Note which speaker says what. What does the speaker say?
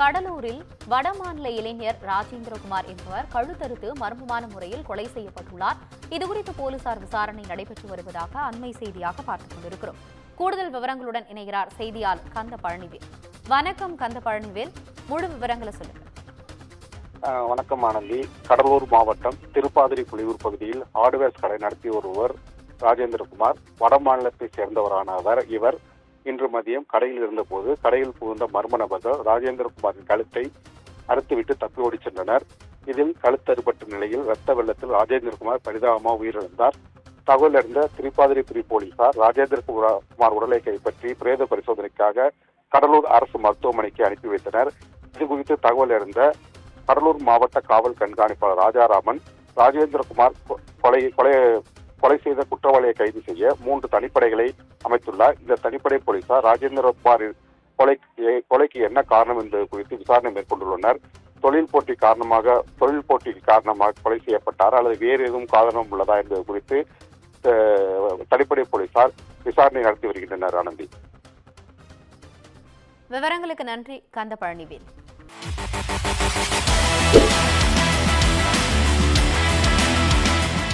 Speaker 1: கடலூரில் வடமாநில இளைஞர் ராஜேந்திரகுமார் என்பவர் கழுத்தறுத்து மர்மமான முறையில் கொலை செய்யப்பட்டுள்ளார். இதுகுறித்து போலீசார் விசாரணை நடைபெற்று வருவதாக அண்மை செய்தியாக பார்த்துக் கொண்டிருக்கிறோம். கூடுதல் விவரங்களுடன் இணைகிறார் செய்தியாளர் கந்த பழனிவேல். வணக்கம் கந்த பழனிவேல், முழு விவரங்களை சொல்லுங்க.
Speaker 2: வணக்கம் ஆனந்தி. கடலூர் மாவட்டம் திருப்பாதிரி புலியூர் பகுதியில் ஹார்ட்வேர்ஸ் கடை நடத்தி வருவர் ராஜேந்திரகுமார் வட மாநிலத்தை சேர்ந்தவரானவர். இவர் இன்று மதியம் கடையில் இருந்தபோது கடையில் புகுந்த மர்ம நபர்கள் ராஜேந்திரகுமாரின் கழுத்தை அறுத்துவிட்டு தப்பி ஓடி சென்றனர். இதில் கழுத்தறுபட்ட நிலையில் இரத்த வெள்ளத்தில் ராஜேந்திரகுமார் பரிதாபமாக உயிரிழந்தார். தகவல் அறிந்த திருப்பாதிரி பிரி போலீசார் ராஜேந்திரகுமார் உடலை கைப்பற்றி பிரேத பரிசோதனைக்காக கடலூர் அரசு மருத்துவமனைக்கு அனுப்பி வைத்தனர். இது குறித்து தகவல் அறிந்த கடலூர் மாவட்ட காவல் கண்காணிப்பாளர் ராஜாராமன் ராஜேந்திரகுமார் கொலை செய்த குற்றவாளியை கைது செய்ய 3 தனிப்படைகளை அமைத்துள்ளார். இந்த தனிப்படை போலீசார் ராஜேந்திரகுமாரின் கொலைக்கு என்ன காரணம் என்பது குறித்து விசாரணை மேற்கொண்டுள்ளனர். தொழில் போட்டி காரணமாக கொலை செய்யப்பட்டார் அல்லது வேறு எதுவும் காரணம் உள்ளதா என்பது குறித்து தனிப்படை போலீசார் விசாரணை நடத்தி வருகின்றனர். ஆனந்தி,
Speaker 1: விவரங்களுக்கு நன்றி கந்த பழனிவேல்.